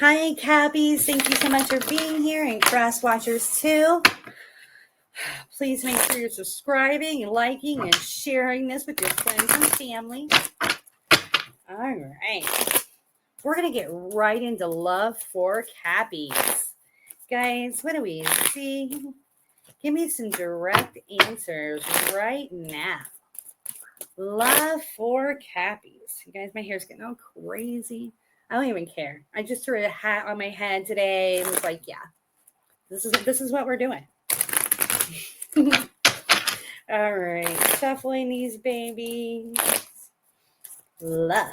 Hi, Cabbies. Thank you so much for being here, and Grass Watchers too. Please make sure you're subscribing and liking and sharing this with your friends and family. All right. We're going to get right into love for Cabbies. Guys, what do we see? Give me some direct answers right now. Love for Cabbies. You guys, my hair's getting all crazy. I don't even care. I just threw a hat on my head today and was like, yeah, this is what we're doing. All right, shuffling these babies. Love.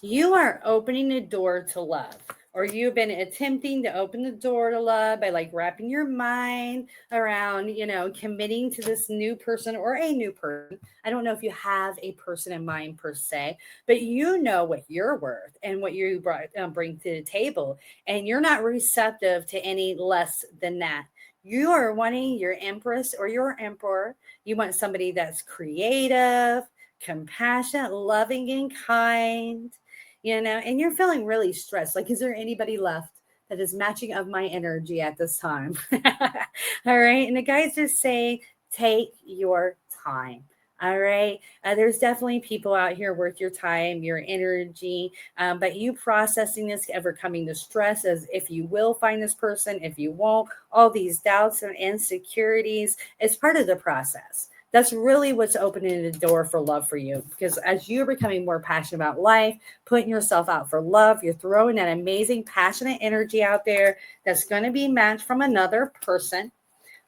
You are opening the door to love, or you've been attempting to open the door to love by like wrapping your mind around, committing to this new person or a new person. I don't know if you have a person in mind per se, but you know what you're worth and what you bring to the table, and you're not receptive to any less than that. You are wanting your empress or your emperor. You want somebody that's creative, compassionate, loving, and kind, and you're feeling really stressed. Like, is there anybody left that is matching of my energy at this time? All right. And the guys are saying, take your time. All right. There's definitely people out here worth your time, your energy, but you processing this, overcoming the stress as if you will find this person, if you won't, all these doubts and insecurities is part of the process. That's really what's opening the door for love for you. Because as you're becoming more passionate about life, putting yourself out for love, you're throwing that amazing, passionate energy out there that's going to be matched from another person.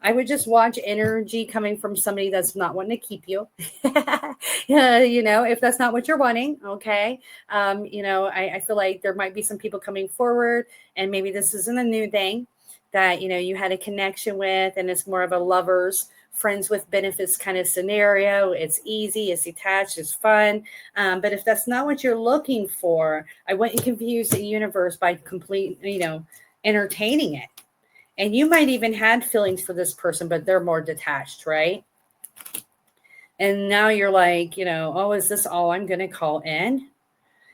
I would just watch energy coming from somebody that's not wanting to keep you. If that's not what you're wanting, okay. I feel like there might be some people coming forward, and maybe this isn't a new thing that, you had a connection with, and it's more of a lover's friends with benefits kind of scenario. It's easy, it's detached, it's fun. But if that's not what you're looking for, I wouldn't confuse the universe by entertaining it. And you might even had feelings for this person, but they're more detached, right? And now you're like, oh, is this all I'm going to call in?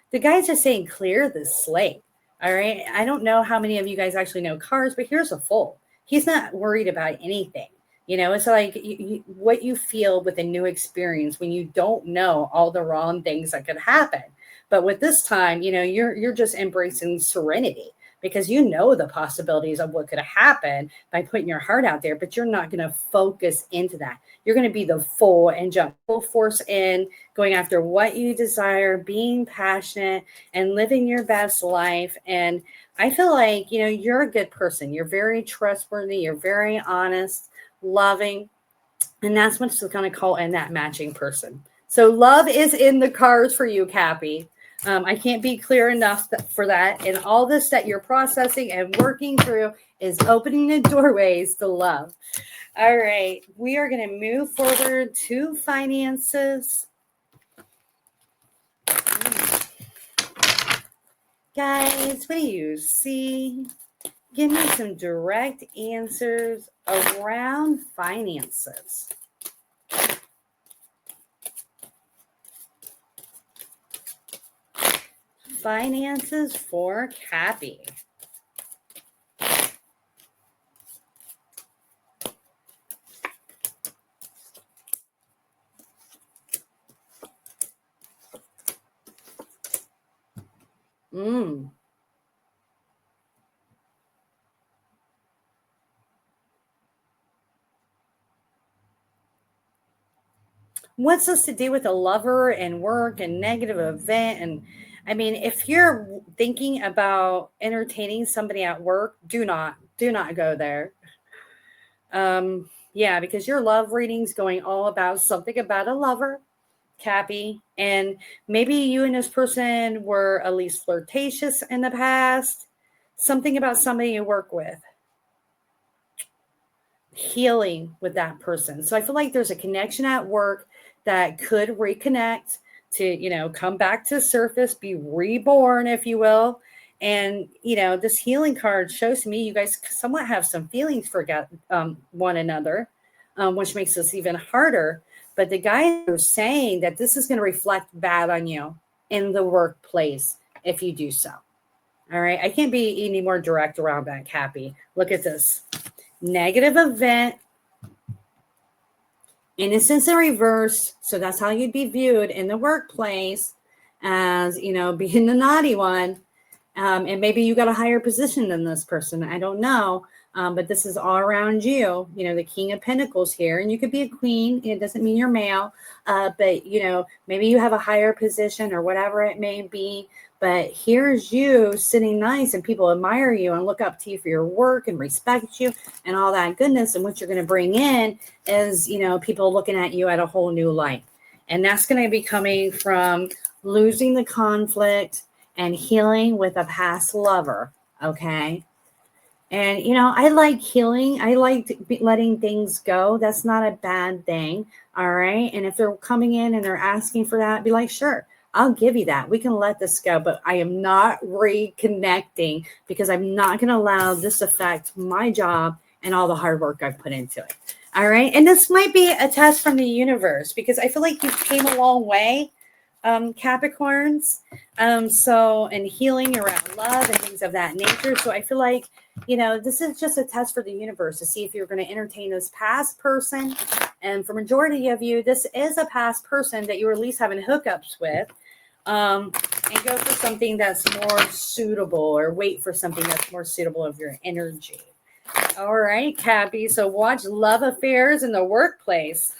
The guys are saying clear the slate. All right. I don't know how many of you guys actually know cards, but here's a full. He's not worried about anything. It's like what you feel with a new experience when you don't know all the wrong things that could happen. But with this time, you're just embracing serenity, because you know the possibilities of what could happen by putting your heart out there, but you're not going to focus into that. You're going to be the full and jump full force in, going after what you desire, being passionate and living your best life. And I feel like, you're a good person. You're very trustworthy. You're very honest, loving, and that's what's going to call in that matching person. So love is in the cards for you, Cappy. I can't be clear enough for that. And all this that you're processing and working through is opening the doorways to love. All right, we are going to move forward to finances. Guys, what do you see? Give me some direct answers around finances. Finances for Cappy. What's this to do with a lover and work and negative event? And I mean, if you're thinking about entertaining somebody at work, do not go there. Yeah, because your love reading's going all about something about a lover, Cappy. And maybe you and this person were at least flirtatious in the past. Something about somebody you work with. Healing with that person. So I feel like there's a connection at work that could reconnect to, come back to surface, be reborn, if you will. And, this healing card shows to me you guys somewhat have some feelings for one another, which makes this even harder. But the guy is saying that this is going to reflect bad on you in the workplace if you do so. All right. I can't be any more direct around that, Cappy. Look at this. Negative event. Innocence in reverse. So that's how you'd be viewed in the workplace as, being the naughty one. And maybe you got a higher position than this person. I don't know. But this is all around you, the King of Pentacles here. And you could be a queen. It doesn't mean you're male. But, maybe you have a higher position or whatever it may be. But here's you sitting nice and people admire you and look up to you for your work and respect you and all that goodness. And what you're going to bring in is, people looking at you at a whole new light. And that's going to be coming from losing the conflict and healing with a past lover. Okay. And, I like healing. I like letting things go. That's not a bad thing. All right. And if they're coming in and they're asking for that, be like, sure, I'll give you that. We can let this go, but I am not reconnecting because I'm not going to allow this affect my job and all the hard work I've put into it. All right. And this might be a test from the universe because I feel like you came a long way, Capricorns. And healing around love and things of that nature. So I feel like, this is just a test for the universe to see if you're going to entertain this past person. And for majority of you, this is a past person that you're at least having hookups with. And go for something that's more suitable or wait for something that's more suitable of your energy. All right, Cappy. So watch love affairs in the workplace.